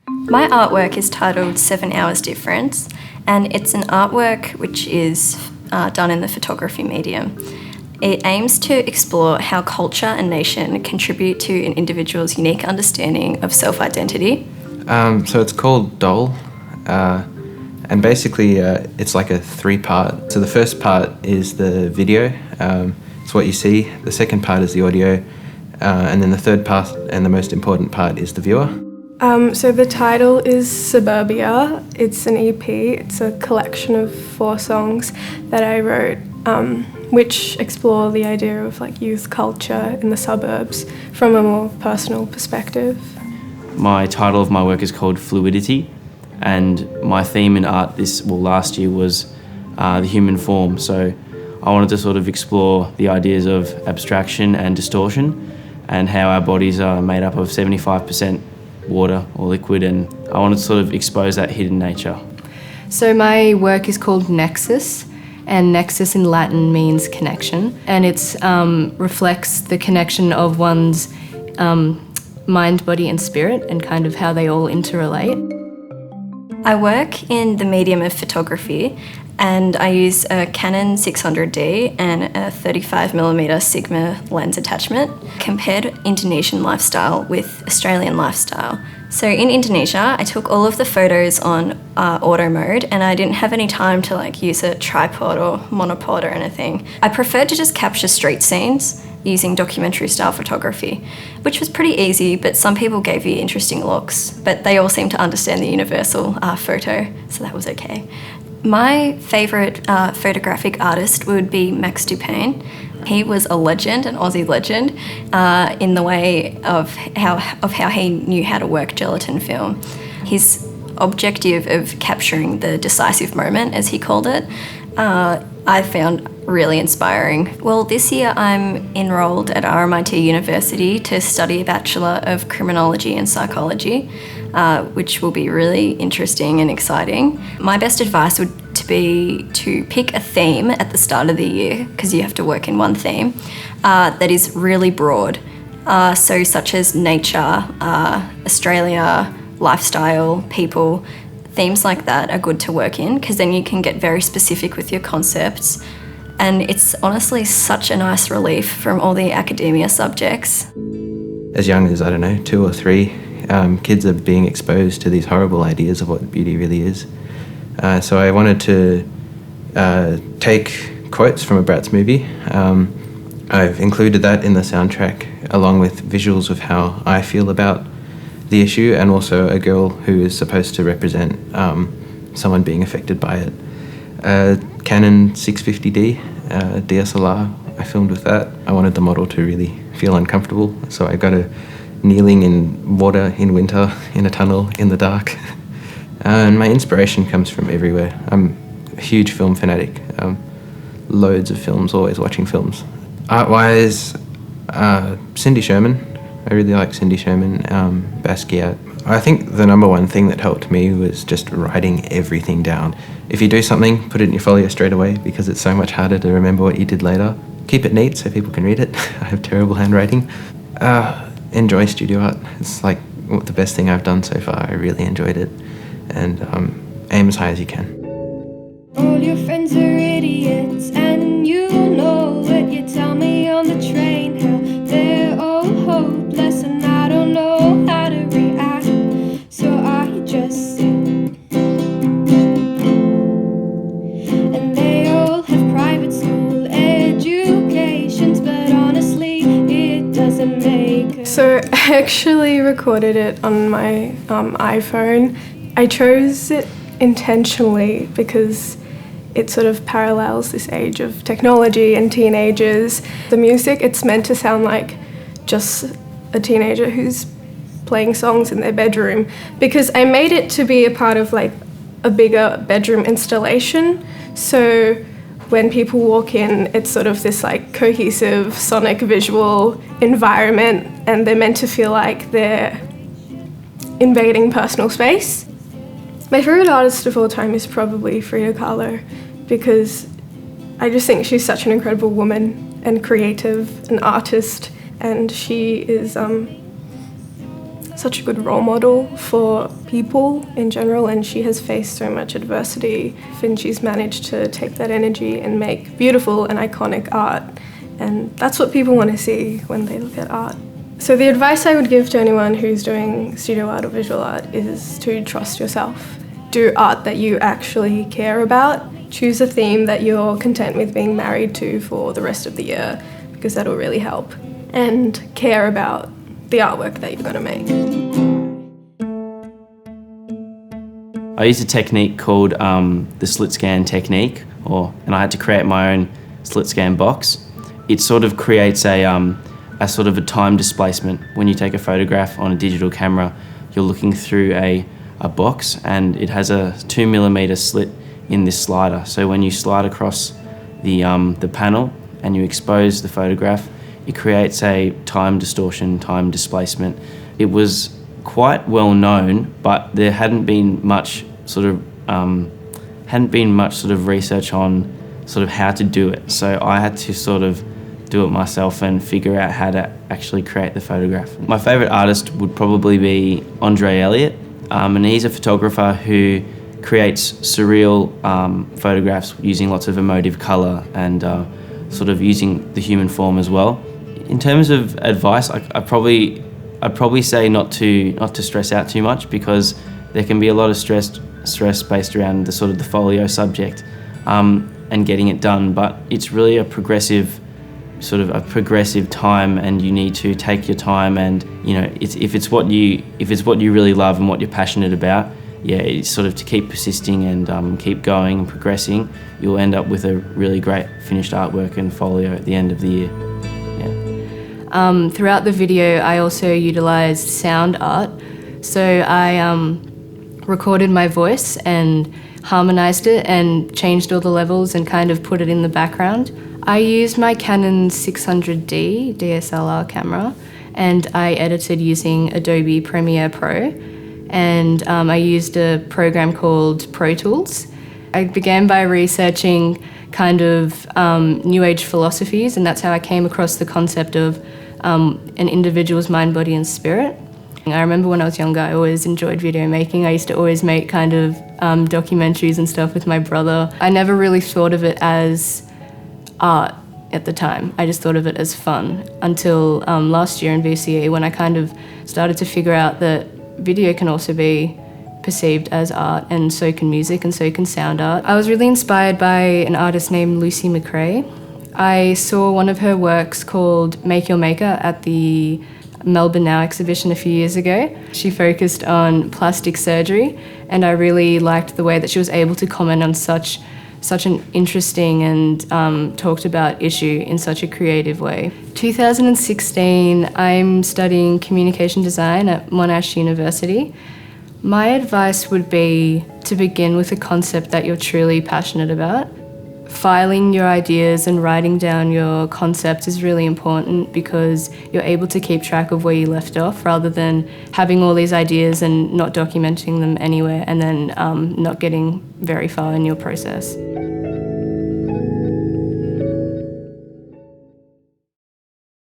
My artwork is titled 7 Hours Difference, and it's an artwork which is done in the photography medium. It aims to explore how culture and nation contribute to an individual's unique understanding of self-identity. So it's called Doll, and basically it's like a 3-part. So the first part is the video, it's what you see. The second part is the audio, and then the third part and the most important part is the viewer. So the title is Suburbia. It's an EP. It's a collection of 4 songs that I wrote, which explore the idea of like youth culture in the suburbs from a more personal perspective. My title of my work is called Fluidity, and my theme in art last year was the human form. So I wanted to sort of explore the ideas of abstraction and distortion and how our bodies are made up of 75% water or liquid, and I wanted to sort of expose that hidden nature. So my work is called Nexus, and Nexus in Latin means connection, and it reflects the connection of one's mind, body and spirit, and kind of how they all interrelate. I work in the medium of photography, and I use a Canon 600D and a 35mm Sigma lens attachment. Compared Indonesian lifestyle with Australian lifestyle. So in Indonesia, I took all of the photos on auto mode, and I didn't have any time to like use a tripod or monopod or anything. I preferred to just capture street scenes using documentary style photography, which was pretty easy, but some people gave you interesting looks, but they all seemed to understand the universal photo, so that was okay. My favourite photographic artist would be Max Dupain. He was a legend, an Aussie legend, in the way of how he knew how to work gelatin film. His objective of capturing the decisive moment, as he called it, I found really inspiring. Well, this year I'm enrolled at RMIT University to study a Bachelor of Criminology and Psychology, which will be really interesting and exciting. My best advice would be to pick a theme at the start of the year, because you have to work in one theme, that is really broad. So such as nature, Australia, lifestyle, people. Themes like that are good to work in, because then you can get very specific with your concepts. And it's honestly such a nice relief from all the academia subjects. As young as, 2 or 3, kids are being exposed to these horrible ideas of what beauty really is. So I wanted to take quotes from a Bratz movie. I've included that in the soundtrack, along with visuals of how I feel about the issue, and also a girl who is supposed to represent someone being affected by it. Canon 650D DSLR, I filmed with that. I wanted the model to really feel uncomfortable, so I got her kneeling in water in winter, in a tunnel, in the dark. And my inspiration comes from everywhere. I'm a huge film fanatic. Loads of films, always watching films. Art-wise, Cindy Sherman. I really like Cindy Sherman, Basquiat. I think the number one thing that helped me was just writing everything down. If you do something, put it in your folio straight away, because it's so much harder to remember what you did later. Keep it neat so people can read it. I have terrible handwriting. Enjoy studio art. It's like the best thing I've done so far. I really enjoyed it. And aim as high as you can. All your friends are idiots, and you know it. You tell me on the train how they're all hopeless, and I don't know how to react, so I just sit. And they all have private school educations, but honestly, it doesn't make. So I actually recorded it on my iPhone. I chose it intentionally because it sort of parallels this age of technology and teenagers. The music, it's meant to sound like just a teenager who's playing songs in their bedroom, because I made it to be a part of like a bigger bedroom installation. So when people walk in, it's sort of this like cohesive sonic visual environment, and they're meant to feel like they're invading personal space. My favourite artist of all time is probably Frida Kahlo, because I just think she's such an incredible woman and creative, an artist, and she is such a good role model for people in general, and she has faced so much adversity, and she's managed to take that energy and make beautiful and iconic art, and that's what people want to see when they look at art. So the advice I would give to anyone who's doing studio art or visual art is to trust yourself. Do art that you actually care about. Choose a theme that you're content with being married to for the rest of the year, because that'll really help. And care about the artwork that you're going to make. I used a technique called the slit scan technique, and I had to create my own slit scan box. It sort of creates a sort of a time displacement. When you take a photograph on a digital camera, you're looking through a box, and it has a 2mm slit in this slider. So when you slide across the panel and you expose the photograph, it creates a time distortion, time displacement. It was quite well known, but there hadn't been much sort of research on sort of how to do it. So I had to sort of do it myself and figure out how to actually create the photograph. My favourite artist would probably be Andre Elliott, and he's a photographer who creates surreal photographs using lots of emotive colour and sort of using the human form as well. In terms of advice, I'd probably say not to stress out too much, because there can be a lot of stress based around the sort of the folio subject and getting it done. But it's really a progressive time, and you need to take your time. And if it's what you really love and what you're passionate about, it's sort of to keep persisting and keep going and progressing. You'll end up with a really great finished artwork and folio at the end of the year. Throughout the video, I also utilised sound art. So I recorded my voice and harmonised it and changed all the levels and kind of put it in the background. I used my Canon 600D DSLR camera, and I edited using Adobe Premiere Pro, and I used a program called Pro Tools. I began by researching kind of New Age philosophies, and that's how I came across the concept of an individual's mind, body and spirit. I remember when I was younger, I always enjoyed video making. I used to always make kind of documentaries and stuff with my brother. I never really thought of it as art at the time. I just thought of it as fun until last year in VCE, when I kind of started to figure out that video can also be perceived as art, and so can music, and so can sound art. I was really inspired by an artist named Lucy McRae. I saw one of her works called Make Your Maker at the Melbourne Now exhibition a few years ago. She focused on plastic surgery, and I really liked the way that she was able to comment on such an interesting and talked about issue in such a creative way. 2016, I'm studying communication design at Monash University. My advice would be to begin with a concept that you're truly passionate about. Filing your ideas and writing down your concepts is really important, because you're able to keep track of where you left off, rather than having all these ideas and not documenting them anywhere, and then not getting very far in your process.